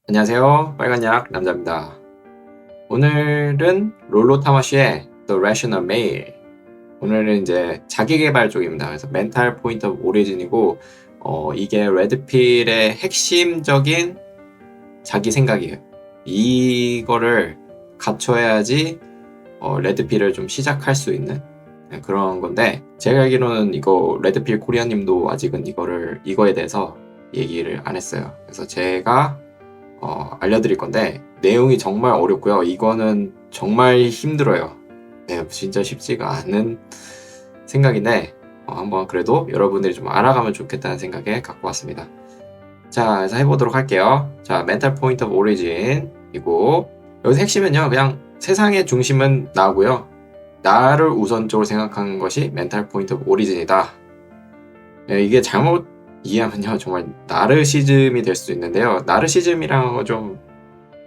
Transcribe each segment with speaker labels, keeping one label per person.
Speaker 1: 안녕하세요. 빨간약 남자입니다. 오늘은 롤로 타마시의 The Rational Male. 오늘은 이제 자기계발 쪽입니다. 그래서 멘탈 포인트 오브 오리진이고 이게 레드필의 핵심적인 자기 생각이에요. 이거를 갖춰야지 레드필을 좀 시작할 수 있는 그런 건데, 제가 알기로는 이거 레드필 코리아님도 아직은 이거에 대해서 얘기를 안 했어요. 그래서 제가 알려드릴 건데, 내용이 정말 어렵고요. 이거는 정말 힘들어요. 네, 진짜 쉽지가 않은 생각인데 한번 그래도 여러분들이 좀 알아가면 좋겠다는 생각에 갖고 왔습니다. 자, 그래서 해보도록 할게요. 자, 멘탈 포인트 오브 오리진이고, 여기서 핵심은요, 그냥 세상의 중심은 나고요, 나를 우선적으로 생각하는 것이 멘탈 포인트 오브 오리진이다. 네, 이게 잘못 이해하면요 정말 나르시즘이 될 수 있는데요, 나르시즘이랑 좀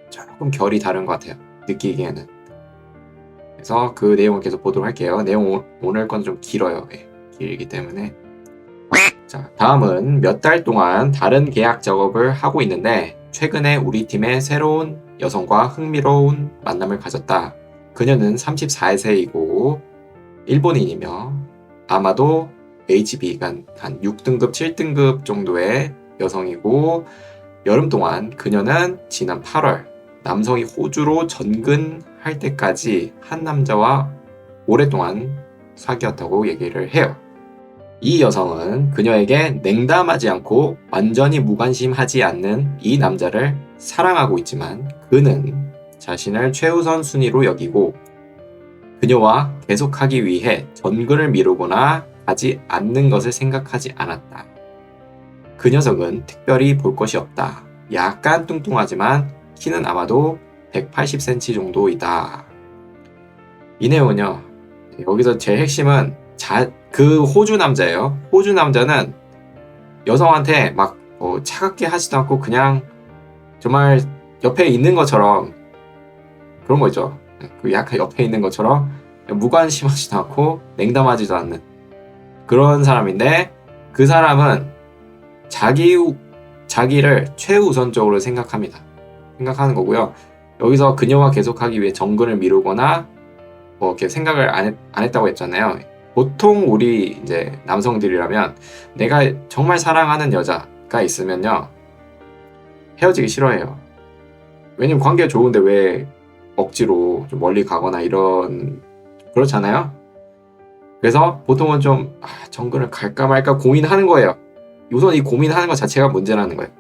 Speaker 1: 조금 결이 다른 것 같아요, 느끼기에는. 그래서 그 내용을 계속 보도록 할게요. 내용 오늘 건 좀 길어요. 길기 때문에. 자, 다음은 몇 달 동안 다른 계약 작업을 하고 있는데 최근에 우리 팀에 새로운 여성과 흥미로운 만남을 가졌다. 그녀는 34세이고 일본인이며 아마도 HB가 한 6등급, 7등급 정도의 여성이고, 여름 동안 그녀는 지난 8월 남성이 호주로 전근할 때까지 한 남자와 오랫동안 사귀었다고 얘기를 해요. 이 여성은 그녀에게 냉담하지 않고 완전히 무관심하지 않는 이 남자를 사랑하고 있지만, 그는 자신을 최우선 순위로 여기고 그녀와 계속하기 위해 전근을 미루거나 하지 않는 것을 생각하지 않았다. 그 녀석은 특별히 볼 것이 없다. 약간 뚱뚱하지만 키는 아마도 180cm 정도이다. 이 내용은요, 여기서 제 핵심은 그 호주 남자예요. 호주 남자는 여성한테 막 차갑게 하지도 않고 그냥 정말 옆에 있는 것처럼, 그런 거 있죠. 그 약간 옆에 있는 것처럼 무관심하지도 않고 냉담하지도 않는 그런 사람인데, 그 사람은 자기를 최우선적으로 생각하는 거고요. 여기서 그녀와 계속하기 위해 정근을 미루거나 이렇게 생각을 안 했다고 했잖아요. 보통 우리 이제 남성들이라면 내가 정말 사랑하는 여자가 있으면요, 헤어지기 싫어해요. 왜냐면 관계가 좋은데 왜 억지로 좀 멀리 가거나 그렇잖아요. 그래서 보통은 좀 정글을 갈까 말까 고민하는 거예요. 우선 이 고민하는 것 자체가 문제라는 거예요.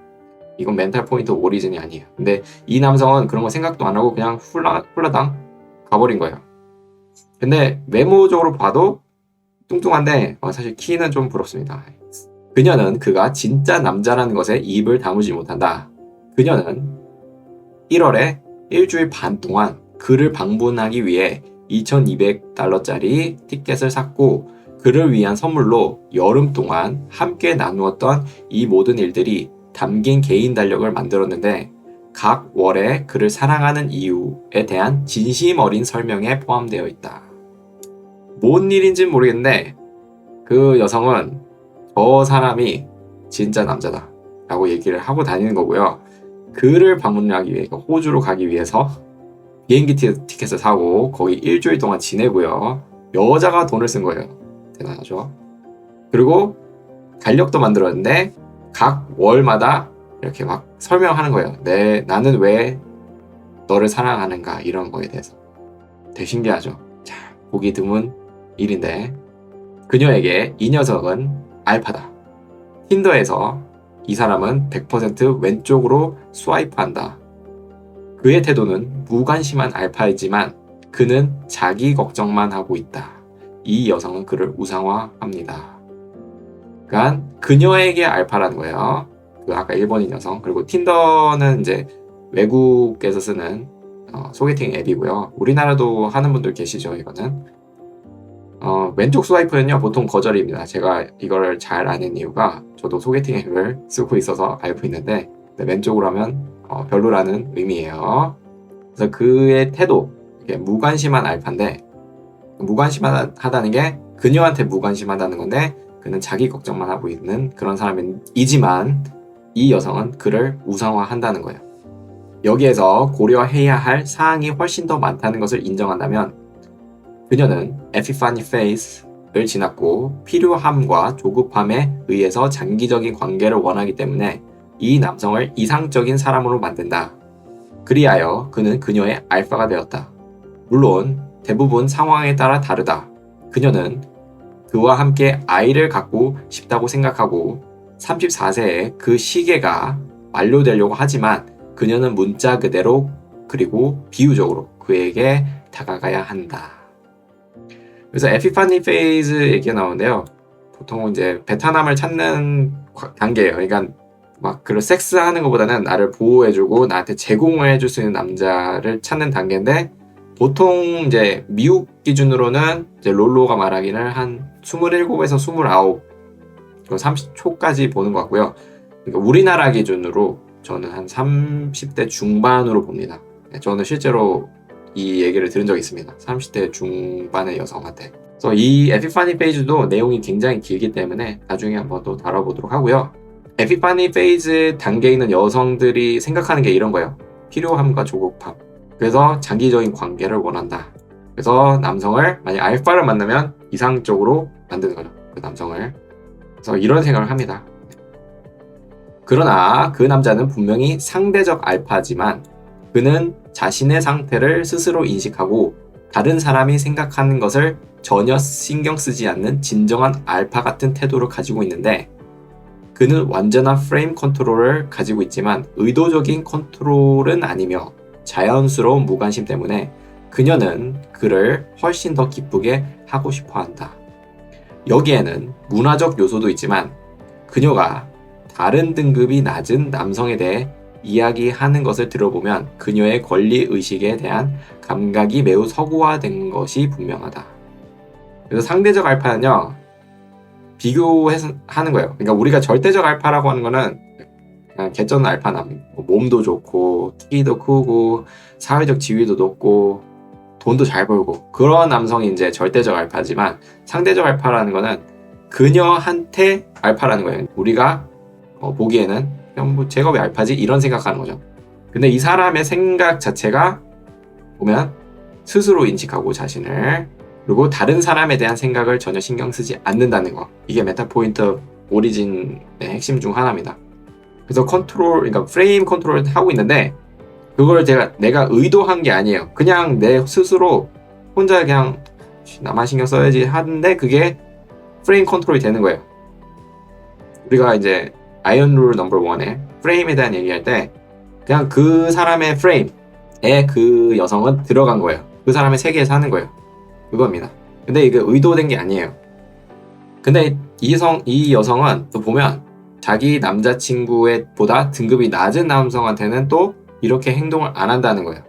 Speaker 1: 이건 멘탈 포인트 오리진이 아니에요. 근데 이 남성은 그런 거 생각도 안 하고 그냥 훌라당 가버린 거예요. 근데 외모적으로 봐도 뚱뚱한데 사실 키는 좀 부럽습니다. 그녀는 그가 진짜 남자라는 것에 입을 다무지 못한다. 그녀는 1월에 일주일 반 동안 그를 방문하기 위해 $2,200짜리 티켓을 샀고, 그를 위한 선물로 여름 동안 함께 나누었던 이 모든 일들이 담긴 개인 달력을 만들었는데, 각 월에 그를 사랑하는 이유에 대한 진심 어린 설명에 포함되어 있다. 뭔 일인지는 모르겠는데 그 여성은 저 사람이 진짜 남자다 라고 얘기를 하고 다니는 거고요. 그를 방문하기 위해, 호주로 가기 위해서 비행기 티켓을 사고 거기 일주일 동안 지내고요. 여자가 돈을 쓴 거예요. 대단하죠. 그리고 달력도 만들었는데 각 월마다 이렇게 막 설명하는 거예요. 나는 왜 너를 사랑하는가, 이런 거에 대해서. 되게 신기하죠. 자, 보기 드문 일인데, 그녀에게 이 녀석은 알파다. 틴더에서 이 사람은 100% 왼쪽으로 스와이프한다. 그의 태도는 무관심한 알파이지만 그는 자기 걱정만 하고 있다. 이 여성은 그를 우상화합니다. 그러니까 그녀에게 알파라는 거예요. 그 아까 일본인 여성. 그리고 틴더는 이제 외국에서 쓰는 소개팅 앱이고요. 우리나라도 하는 분들 계시죠, 이거는. 왼쪽 스와이프는요 보통 거절입니다. 제가 이걸 잘 아는 이유가, 저도 소개팅 앱을 쓰고 있어서 알고 있는데, 왼쪽으로 하면 별로라는 의미예요. 그래서 그의 태도, 이게 무관심한 알파인데, 무관심하다는 게 그녀한테 무관심하다는 건데, 그는 자기 걱정만 하고 있는 그런 사람이지만 이 여성은 그를 우상화한다는 거예요. 여기에서 고려해야 할 사항이 훨씬 더 많다는 것을 인정한다면 그녀는 에피파니 페이스를 지났고 필요함과 조급함에 의해서 장기적인 관계를 원하기 때문에 이 남성을 이상적인 사람으로 만든다. 그리하여 그는 그녀의 알파가 되었다. 물론 대부분 상황에 따라 다르다. 그녀는 그와 함께 아이를 갖고 싶다고 생각하고 34세에 그 시계가 만료되려고 하지만 그녀는 문자 그대로 그리고 비유적으로 그에게 다가가야 한다. 그래서 에피파니 페이즈 얘기가 나오는데요. 보통 이제 베트남을 찾는 단계예요. 그러니까 막 그런 섹스하는 것보다는 나를 보호해주고 나한테 제공을 해줄 수 있는 남자를 찾는 단계인데 보통 이제 미국 기준으로는 이제 롤로가 말하기를 한 27에서 29, 30초까지 보는 것 같고요. 그러니까 우리나라 기준으로 저는 한 30대 중반으로 봅니다. 저는 실제로 이 얘기를 들은 적이 있습니다. 30대 중반의 여성한테. 그래서 이 에피파니 페이즈도 내용이 굉장히 길기 때문에 나중에 한번 또 다뤄보도록 하고요. 에피파니 페이즈 단계에 있는 여성들이 생각하는 게 이런 거예요. 필요함과 조급함. 그래서 장기적인 관계를 원한다. 그래서 남성을 만약 알파를 만나면 이상적으로 만드는 거죠. 그 남성을. 그래서 이런 생각을 합니다. 그러나 그 남자는 분명히 상대적 알파지만 그는 자신의 상태를 스스로 인식하고 다른 사람이 생각하는 것을 전혀 신경 쓰지 않는 진정한 알파 같은 태도를 가지고 있는데 그는 완전한 프레임 컨트롤을 가지고 있지만 의도적인 컨트롤은 아니며 자연스러운 무관심 때문에 그녀는 그를 훨씬 더 기쁘게 하고 싶어 한다. 여기에는 문화적 요소도 있지만 그녀가 다른 등급이 낮은 남성에 대해 이야기하는 것을 들어보면 그녀의 권리의식에 대한 감각이 매우 서구화된 것이 분명하다. 그래서 상대적 알파는요, 비교해서 하는 거예요. 그러니까 우리가 절대적 알파라고 하는 거는 그냥 개쩌는 알파남, 몸도 좋고 키도 크고 사회적 지위도 높고 돈도 잘 벌고 그런 남성이 이제 절대적 알파지만 상대적 알파라는 거는 그녀한테 알파라는 거예요. 우리가 보기에는 그냥 뭐 제가 왜 알파지? 이런 생각하는 거죠. 근데 이 사람의 생각 자체가 보면 스스로 인식하고 자신을 그리고 다른 사람에 대한 생각을 전혀 신경 쓰지 않는다는 거. 이게 메타포인트 오리진의 핵심 중 하나입니다. 그래서 그러니까 프레임 컨트롤을 하고 있는데 그걸 내가 의도한 게 아니에요. 그냥 내 스스로 혼자 그냥 나만 신경 써야지 하는데 그게 프레임 컨트롤이 되는 거예요. 우리가 이제 아이언 룰 넘버 1에 프레임에 대한 얘기할 때 그냥 그 사람의 프레임에 그 여성은 들어간 거예요. 그 사람의 세계에 사는 거예요. 그겁니다. 근데 이게 의도된 게 아니에요. 근데 이 여성은 또 보면 자기 남자친구에 보다 등급이 낮은 남성한테는 또 이렇게 행동을 안 한다는 거예요.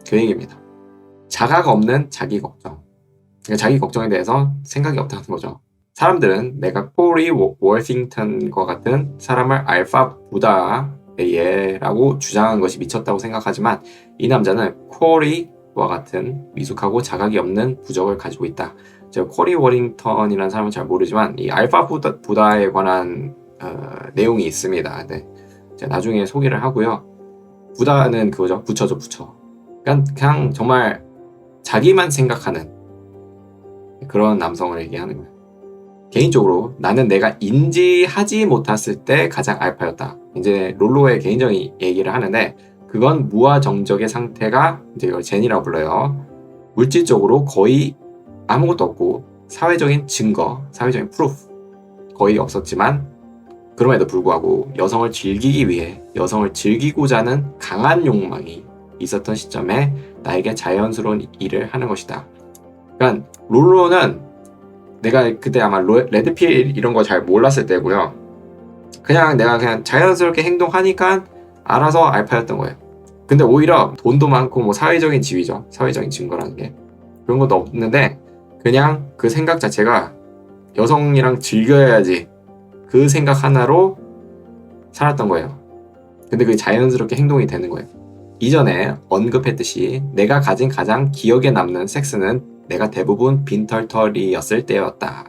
Speaker 1: 그 얘기입니다. 자가가 없는 자기 걱정. 그러니까 자기 걱정에 대해서 생각이 없다는 거죠. 사람들은 내가 코리 워싱턴과 같은 사람을 알파 부다라고 주장한 것이 미쳤다고 생각하지만 이 남자는 코리와 같은 미숙하고 자각이 없는 부적을 가지고 있다. 제가 코리 워링턴이라는 사람은 잘 모르지만 이 알파 부다에 관한 내용이 있습니다. 네. 제가 나중에 소개를 하고요. 부다는 그거죠. 부처죠, 부처. 그냥 정말 자기만 생각하는 그런 남성을 얘기하는 거예요. 개인적으로 나는 내가 인지하지 못했을 때 가장 알파였다. 이제 롤로의 개인적인 얘기를 하는데 그건 무아정적의 상태가 이제 이걸 제니라고 불러요. 물질적으로 거의 아무것도 없고 사회적인 증거, 사회적인 프루프 거의 없었지만 그럼에도 불구하고 여성을 즐기기 위해 여성을 즐기고자 하는 강한 욕망이 있었던 시점에 나에게 자연스러운 일을 하는 것이다. 그러니까 롤로는 내가 그때 아마 레드필 이런 거 잘 몰랐을 때고요. 그냥 내가 그냥 자연스럽게 행동하니까 알아서 알파였던 거예요. 근데 오히려 돈도 많고 뭐 사회적인 지위죠. 사회적인 증거라는 게. 그런 것도 없는데 그냥 그 생각 자체가 여성이랑 즐겨야지 그 생각 하나로 살았던 거예요. 근데 그게 자연스럽게 행동이 되는 거예요. 이전에 언급했듯이 내가 가진 가장 기억에 남는 섹스는 내가 대부분 빈털터리였을 때였다.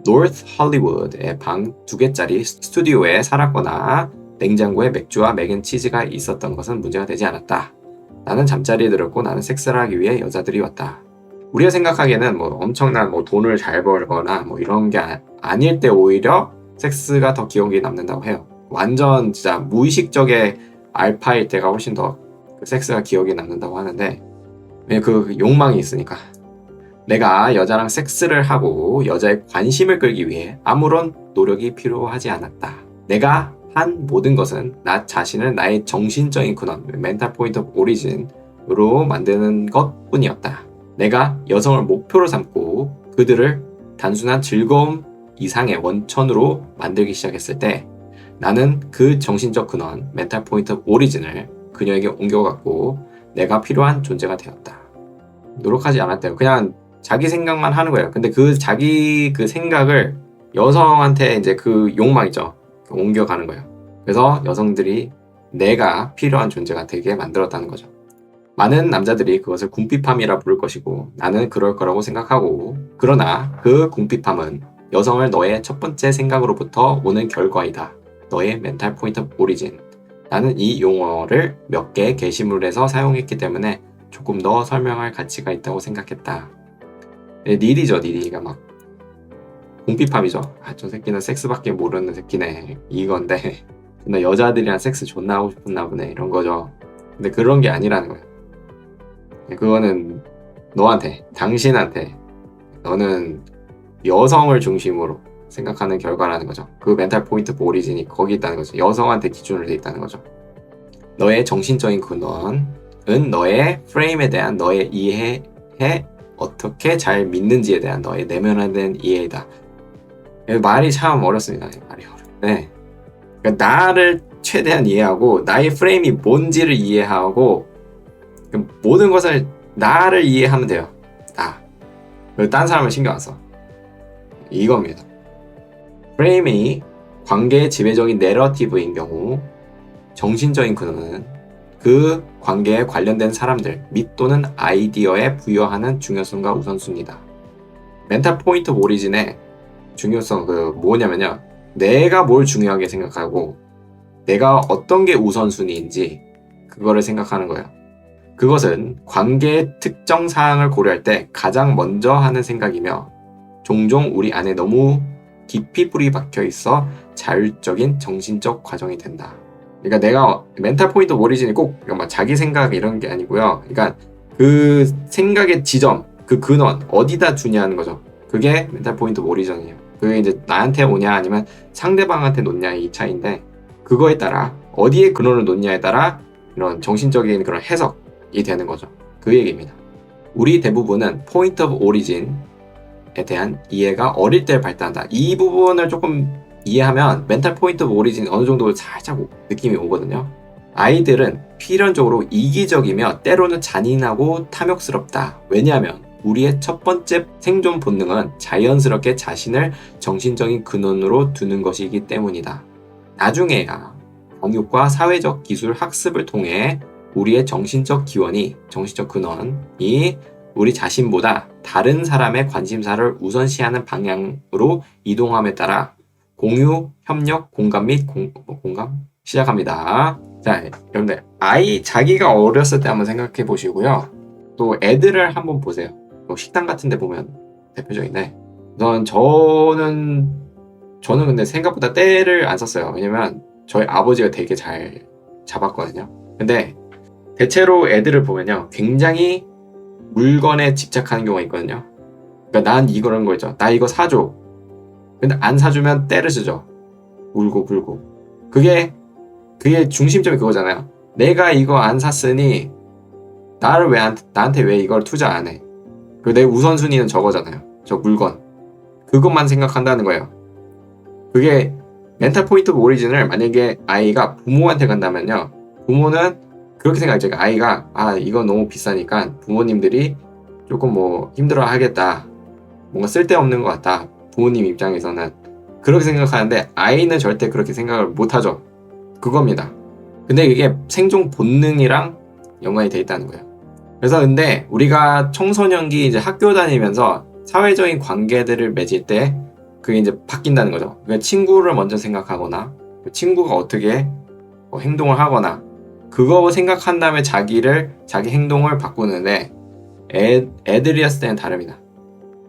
Speaker 1: 노스 할리우드의 방 2개짜리 스튜디오에 살았거나 냉장고에 맥주와 맥앤치즈가 있었던 것은 문제가 되지 않았다. 나는 잠자리에 들었고 나는 섹스를 하기 위해 여자들이 왔다. 우리가 생각하기에는 뭐 엄청난 뭐 돈을 잘 벌거나 뭐 이런 게 아닐 때 오히려 섹스가 더 기억이 남는다고 해요. 완전 진짜 무의식적의 알파일 때가 훨씬 더 그 섹스가 기억이 남는다고 하는데, 왜 그 욕망이 있으니까. 내가 여자랑 섹스를 하고 여자의 관심을 끌기 위해 아무런 노력이 필요하지 않았다. 내가 한 모든 것은 나 자신을 나의 정신적인 근원, 멘탈 포인트 오브 오리진으로 만드는 것 뿐이었다. 내가 여성을 목표로 삼고 그들을 단순한 즐거움 이상의 원천으로 만들기 시작했을 때 나는 그 정신적 근원, 멘탈 포인트 오브 오리진을 그녀에게 옮겨갔고 내가 필요한 존재가 되었다. 노력하지 않았대요. 그냥 자기 생각만 하는 거예요. 근데 그 자기 그 생각을 여성한테 이제 그 욕망이죠. 옮겨가는 거예요. 그래서 여성들이 내가 필요한 존재가 되게 만들었다는 거죠. 많은 남자들이 그것을 궁핍함이라 부를 것이고 나는 그럴 거라고 생각하고, 그러나 그 궁핍함은 여성을 너의 첫 번째 생각으로부터 오는 결과이다. 너의 멘탈 포인트 오리진. 나는 이 용어를 몇 개의 게시물에서 사용했기 때문에 조금 더 설명할 가치가 있다고 생각했다. 니디죠. 니디가 막 궁핍함이죠. 저 새끼는 섹스밖에 모르는 새끼네 이건데 근데 여자들이랑 섹스 존나 하고 싶었나 보네 이런 거죠. 근데 그런 게 아니라는 거예요. 그거는 너한테, 당신한테, 너는 여성을 중심으로 생각하는 결과라는 거죠. 그 멘탈 포인트 오리진이 거기 있다는 거죠. 여성한테 기준으로 돼 있다는 거죠. 너의 정신적인 근원은 너의 프레임에 대한 너의 이해에 어떻게 잘 믿는지에 대한 너의 내면화된 이해이다. 말이 참 어렵습니다. 말이 어렵네. 그러니까 나를 최대한 이해하고 나의 프레임이 뭔지를 이해하고 모든 것을 나를 이해하면 돼요. 나. 그리고 딴 사람을 신경 안 써. 이겁니다. 프레임이 관계의 지배적인 내러티브인 경우 정신적인 근원은 그 관계에 관련된 사람들 및 또는 아이디어에 부여하는 중요성과 우선순위다. 멘탈 포인트 오리진의 중요성 뭐냐면요. 내가 뭘 중요하게 생각하고 내가 어떤 게 우선순위인지 그거를 생각하는 거예요. 그것은 관계의 특정 사항을 고려할 때 가장 먼저 하는 생각이며 종종 우리 안에 너무 깊이 뿌리 박혀 있어 자율적인 정신적 과정이 된다. 그러니까 내가 멘탈 포인트 오리진이 꼭 자기 생각 이런 게 아니고요. 그러니까 그 생각의 지점, 그 근원 어디다 두냐는 거죠. 그게 멘탈 포인트 오리진이에요. 그게 이제 나한테 오냐 아니면 상대방한테 놓냐 이 차이인데 그거에 따라 어디에 근원을 놓냐에 따라 이런 정신적인 그런 해석이 되는 거죠. 그 얘기입니다. 우리 대부분은 포인트 오브 오리진에 대한 이해가 어릴 때 발달한다. 이 부분을 조금 이해하면 멘탈 포인트 오브 오리진 어느 정도 살짝 느낌이 오거든요. 아이들은 필연적으로 이기적이며 때로는 잔인하고 탐욕스럽다. 왜냐하면 우리의 첫 번째 생존 본능은 자연스럽게 자신을 정신적인 근원으로 두는 것이기 때문이다. 나중에야 교육과 사회적 기술 학습을 통해 우리의 정신적 기원이, 정신적 근원이 우리 자신보다 다른 사람의 관심사를 우선시하는 방향으로 이동함에 따라 공유, 협력, 공감 및 공감 시작합니다. 자, 여러분들 자기가 어렸을 때 한번 생각해 보시고요. 또 애들을 한번 보세요. 식당 같은 데 보면 대표적인데 저는 근데 생각보다 때를 안 썼어요. 왜냐면 저희 아버지가 되게 잘 잡았거든요. 근데 대체로 애들을 보면요 굉장히 물건에 집착하는 경우가 있거든요. 그러니까 난 이런 거 있죠. 나 이거 사줘. 근데 안 사주면 때를 쓰죠. 울고 불고. 그게 중심점이 그거잖아요. 내가 이거 안 샀으니 나한테 왜 이걸 투자 안 해? 내 우선순위는 저거잖아요. 저 물건. 그것만 생각한다는 거예요. 그게 멘탈 포인트 오브 오리진을 만약에 아이가 부모한테 간다면요. 부모는 그렇게 생각하죠. 아이가 이거 너무 비싸니까 부모님들이 조금 힘들어 하겠다. 뭔가 쓸데없는 것 같다. 부모님 입장에서는 그렇게 생각하는데 아이는 절대 그렇게 생각을 못하죠. 그겁니다. 근데 이게 생존 본능이랑 연관이 돼 있다는 거예요. 그래서 근데 우리가 청소년기 이제 학교 다니면서 사회적인 관계들을 맺을 때 그게 이제 바뀐다는 거죠. 그러니까 친구를 먼저 생각하거나 친구가 어떻게 행동을 하거나 그거 생각한 다음에 자기 행동을 바꾸는데 애들이었을 때는 다릅니다.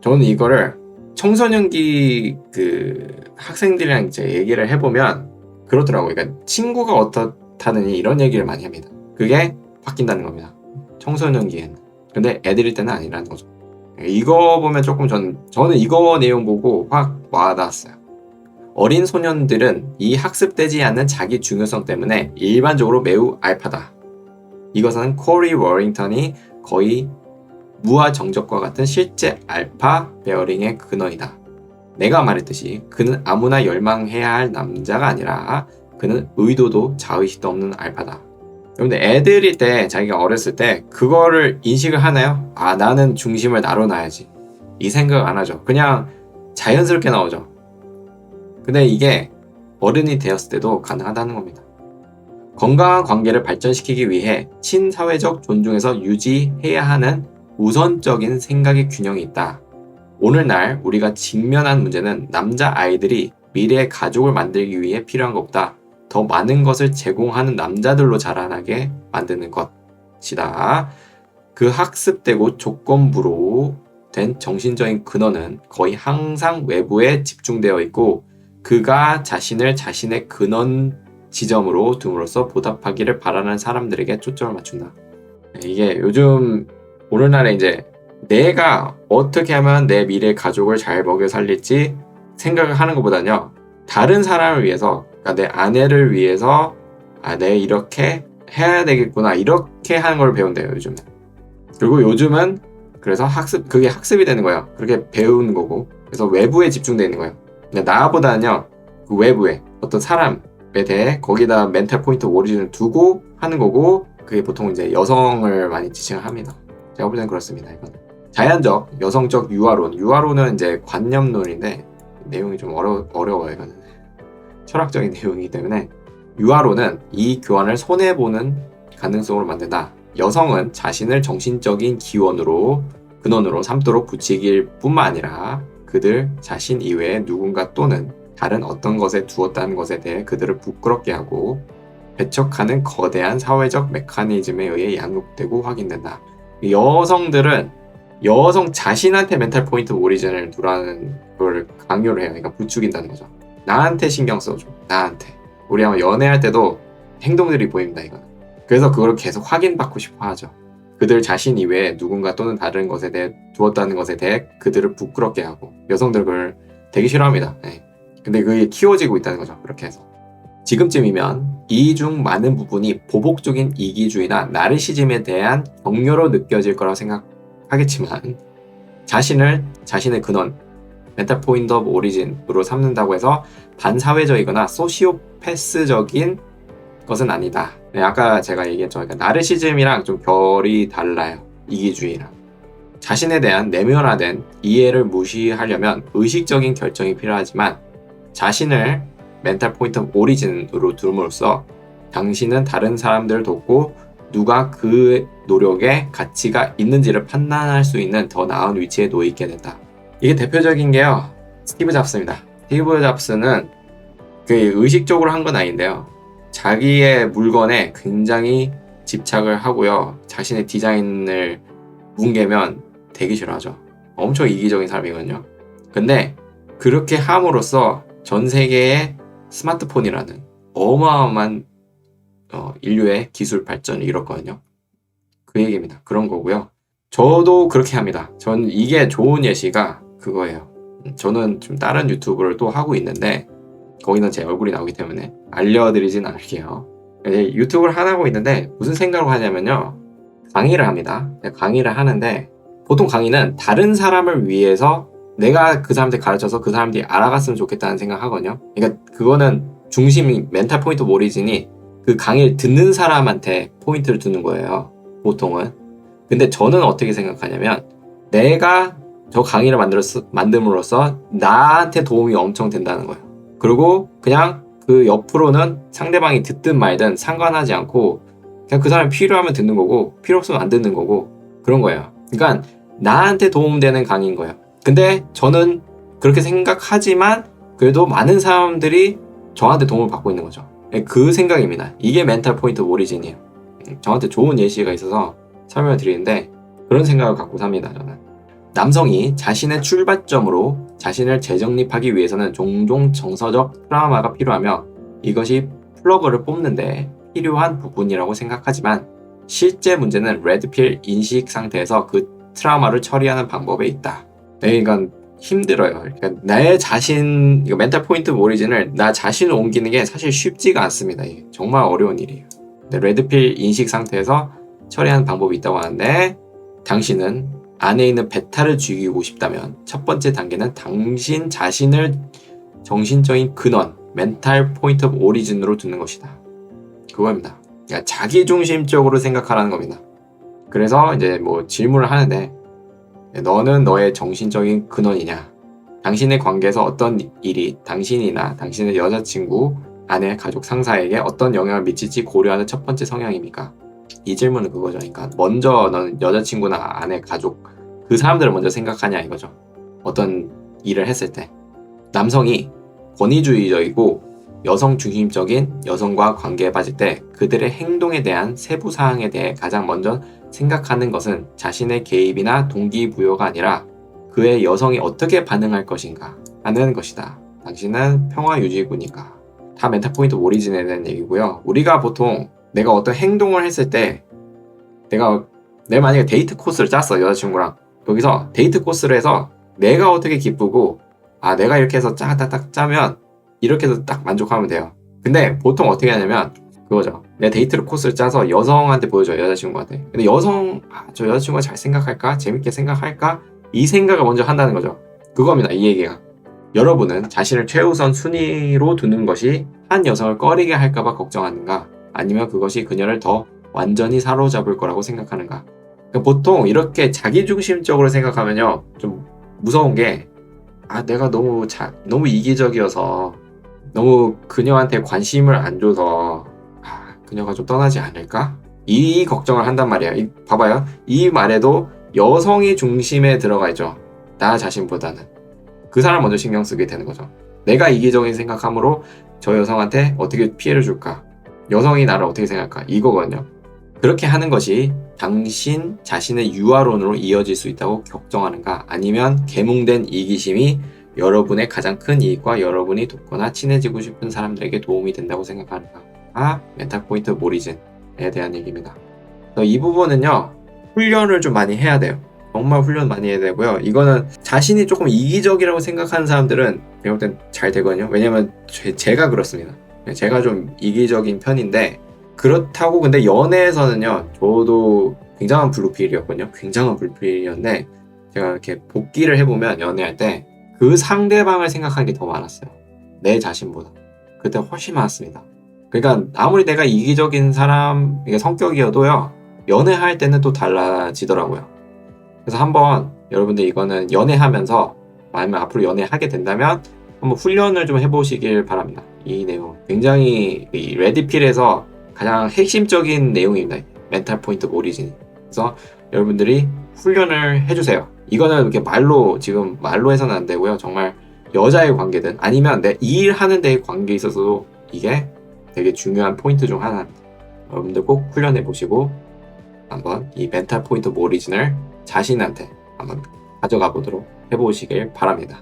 Speaker 1: 저는 이거를 청소년기 그 학생들이랑 이제 얘기를 해보면 그렇더라고요. 그러니까 친구가 어떻다느니 이런 얘기를 많이 합니다. 그게 바뀐다는 겁니다. 청소년기에는. 근데 애들일 때는 아니라는 거죠. 이거 보면 조금 저는 이거 내용 보고 확 와닿았어요. 어린 소년들은 이 학습되지 않는 자기 중요성 때문에 일반적으로 매우 알파다. 이것은 코리 워링턴이 거의 무아 정적과 같은 실제 알파 베어링의 근원이다. 내가 말했듯이 그는 아무나 열망해야 할 남자가 아니라 그는 의도도 자의식도 없는 알파다. 여러분들 애들일 때 자기가 어렸을 때 그거를 인식을 하나요? 아, 나는 중심을 나로 놔야지. 이 생각 안 하죠. 그냥 자연스럽게 나오죠. 근데 이게 어른이 되었을 때도 가능하다는 겁니다. 건강한 관계를 발전시키기 위해 친사회적 존중에서 유지해야 하는 우선적인 생각의 균형이 있다. 오늘날 우리가 직면한 문제는 남자 아이들이 미래의 가족을 만들기 위해 필요한 것보다 더 많은 것을 제공하는 남자들로 자라나게 만드는 것이다. 그 학습되고 조건부로 된 정신적인 근원은 거의 항상 외부에 집중되어 있고 그가 자신을 자신의 근원 지점으로 둠으로써 보답하기를 바라는 사람들에게 초점을 맞춘다. 이게 요즘 오늘날에 이제 내가 어떻게 하면 내 미래 가족을 잘 먹여 살릴지 생각을 하는 것보다는요. 다른 사람을 위해서, 그러니까 내 아내를 위해서 내가 이렇게 해야 되겠구나 이렇게 하는 걸 배운대요 요즘은. 그리고 요즘은 그래서 그게 학습이 되는 거예요. 그렇게 배우는 거고. 그래서 외부에 집중되어 있는 거예요. 근데 나보다는요 그 외부에 어떤 사람에 대해 거기다 멘탈 포인트 오리진을 두고 하는 거고, 그게 보통 이제 여성을 많이 지칭을 합니다. 제가 볼 때는 그렇습니다. 이건 자연적 여성적 유아론은 이제 관념론인데 내용이 좀 어려워요. 이거는 철학적인 내용이기 때문에 유아론은 이 교환을 손해보는 가능성으로 만든다. 여성은 자신을 정신적인 근원으로 삼도록 굳히길 뿐만 아니라 그들 자신 이외에 누군가 또는 다른 어떤 것에 두었다는 것에 대해 그들을 부끄럽게 하고 배척하는 거대한 사회적 메커니즘에 의해 양육되고 확인된다. 여성들은 여성 자신한테 멘탈 포인트 오리진을 두라는 걸 강요를 해요. 그러니까 부추긴다는 거죠. 나한테 신경 써줘. 나한테. 우리 아마 연애할 때도 행동들이 보입니다. 이거는. 그래서 그걸 계속 확인받고 싶어 하죠. 그들 자신 이외에 누군가 또는 다른 것에 대해 두었다는 것에 대해 그들을 부끄럽게 하고, 여성들 그걸 되게 싫어합니다. 네. 근데 그게 키워지고 있다는 거죠. 그렇게 해서. 지금쯤이면 이 중 많은 부분이 보복적인 이기주의나 나르시즘에 대한 격려로 느껴질 거라고 생각하겠지만, 자신의 근원, 멘탈 포인트 오브 오리진으로 삼는다고 해서 반사회적이거나 소시오패스적인 것은 아니다. 네, 아까 제가 얘기했죠. 그러니까 나르시즘이랑 좀 결이 달라요. 이기주의랑. 자신에 대한 내면화된 이해를 무시하려면 의식적인 결정이 필요하지만 자신을 멘탈 포인트 오리진으로 둠으로써 당신은 다른 사람들을 돕고 누가 그 노력에 가치가 있는지를 판단할 수 있는 더 나은 위치에 놓여 있게 된다. 이게 대표적인 게요. 스티브 잡스입니다. 스티브 잡스는 그 의식적으로 한 건 아닌데요. 자기의 물건에 굉장히 집착을 하고요. 자신의 디자인을 뭉개면 되게 싫어하죠. 엄청 이기적인 사람이거든요. 근데 그렇게 함으로써 전 세계의 스마트폰이라는 어마어마한 인류의 기술 발전을 이뤘거든요. 그 얘기입니다. 그런 거고요. 저도 그렇게 합니다. 전 이게 좋은 예시가 그거예요. 저는 좀 다른 유튜브를 또 하고 있는데 거기는 제 얼굴이 나오기 때문에 알려드리진 않을게요. 유튜브를 하나 하고 있는데 무슨 생각을 하냐면요. 강의를 합니다. 강의를 하는데 보통 강의는 다른 사람을 위해서 내가 그 사람한테 가르쳐서 그 사람들이 알아갔으면 좋겠다는 생각하거든요. 그러니까 그거는 중심이 멘탈 포인트 오리진이 그 강의를 듣는 사람한테 포인트를 두는 거예요. 보통은. 근데 저는 어떻게 생각하냐면 내가 저 강의를 만듦으로써 나한테 도움이 엄청 된다는 거예요. 그리고 그냥 그 옆으로는 상대방이 듣든 말든 상관하지 않고 그냥 그 사람이 필요하면 듣는 거고 필요 없으면 안 듣는 거고 그런 거예요. 그러니까 나한테 도움되는 강의인 거예요. 근데 저는 그렇게 생각하지만 그래도 많은 사람들이 저한테 도움을 받고 있는 거죠. 그 생각입니다. 이게 멘탈 포인트 오리진이에요. 저한테 좋은 예시가 있어서 설명을 드리는데 그런 생각을 갖고 삽니다. 저는 남성이 자신의 출발점으로 자신을 재정립하기 위해서는 종종 정서적 트라우마가 필요하며 이것이 플러그를 뽑는데 필요한 부분이라고 생각하지만 실제 문제는 레드필 인식 상태에서 그 트라우마를 처리하는 방법에 있다. 그러니까 힘들어요. 그러니까 내 자신, 이거 멘탈 포인트 오리진을 나 자신을 옮기는 게 사실 쉽지가 않습니다. 이게 정말 어려운 일이에요. 레드필 인식 상태에서 처리하는 방법이 있다고 하는데 당신은 안에 있는 베타를 죽이고 싶다면 첫 번째 단계는 당신 자신을 정신적인 근원, 멘탈 포인트 오리진으로 두는 것이다. 그겁니다. 그러니까 자기중심적으로 생각하라는 겁니다. 그래서 이제 뭐 질문을 하는데 너는 너의 정신적인 근원이냐? 당신의 관계에서 어떤 일이 당신이나 당신의 여자친구, 아내, 가족, 상사에게 어떤 영향을 미칠지 고려하는 첫 번째 성향입니까? 이 질문은 그거죠. 그러니까 먼저 너는 여자친구나 아내, 가족 그 사람들을 먼저 생각하냐 이거죠. 어떤 일을 했을 때 남성이 권위주의적이고 여성 중심적인 여성과 관계에 빠질 때 그들의 행동에 대한 세부 사항에 대해 가장 먼저 생각하는 것은 자신의 개입이나 동기부여가 아니라 그의 여성이 어떻게 반응할 것인가 하는 것이다. 당신은 평화유지군이니까. 다 멘탈 포인트 오리진에 대한 얘기고요. 우리가 보통 내가 어떤 행동을 했을 때 내가 만약에 데이트 코스를 짰어 여자친구랑. 여기서 데이트 코스를 해서 내가 어떻게 기쁘고 내가 이렇게 해서 딱 짜면 이렇게 해서 딱 만족하면 돼요. 근데 보통 어떻게 하냐면 그거죠. 내가 데이트 코스를 짜서 여성한테 보여줘요. 여자친구한테. 근데 저 여자친구가 잘 생각할까? 재밌게 생각할까? 이 생각을 먼저 한다는 거죠. 그겁니다. 이 얘기가. 여러분은 자신을 최우선 순위로 두는 것이 한 여성을 꺼리게 할까봐 걱정하는가? 아니면 그것이 그녀를 더 완전히 사로잡을 거라고 생각하는가? 그러니까 보통 이렇게 자기중심적으로 생각하면요. 좀 무서운 게 내가 너무 이기적이어서 너무 그녀한테 관심을 안 줘서 그녀가 좀 떠나지 않을까? 이 걱정을 한단 말이에요. 봐봐요. 이 말에도 여성이 중심에 들어가 있죠. 나 자신보다는. 그 사람 먼저 신경 쓰게 되는 거죠. 내가 이기적인 생각함으로 저 여성한테 어떻게 피해를 줄까? 여성이 나를 어떻게 생각할까? 이거거든요. 그렇게 하는 것이 당신 자신의 유아론으로 이어질 수 있다고 걱정하는가? 아니면 계몽된 이기심이 여러분의 가장 큰 이익과 여러분이 돕거나 친해지고 싶은 사람들에게 도움이 된다고 생각하는가? 멘탈 포인트 오리진에 대한 얘기입니다. 이 부분은요. 훈련을 좀 많이 해야 돼요. 정말 훈련 많이 해야 되고요. 이거는 자신이 조금 이기적이라고 생각하는 사람들은 배울 땐 잘 되거든요. 왜냐면 제가 그렇습니다. 제가 좀 이기적인 편인데 그렇다고 근데 연애에서는요. 저도 굉장한 블루필이었거든요. 굉장한 블루필이었는데 제가 이렇게 복귀를 해보면 연애할 때 그 상대방을 생각하는 게 더 많았어요. 내 자신보다. 그때 훨씬 많았습니다. 그러니까 아무리 내가 이기적인 사람 성격이어도요. 연애할 때는 또 달라지더라고요. 그래서 한번 여러분들 이거는 연애하면서 아니면 앞으로 연애하게 된다면 한번 훈련을 좀 해보시길 바랍니다. 이 내용 굉장히 이 레드필에서 가장 핵심적인 내용입니다. 멘탈 포인트 오리진. 그래서 여러분들이 훈련을 해주세요. 이거는 이렇게 말로 해서는 안 되고요. 정말 여자의 관계든 아니면 내 일하는 데의 관계에 있어서도 이게 되게 중요한 포인트 중 하나입니다. 여러분들 꼭 훈련해 보시고 한번 이 멘탈 포인트 오리진을 자신한테 한번 가져가 보도록 해보시길 바랍니다.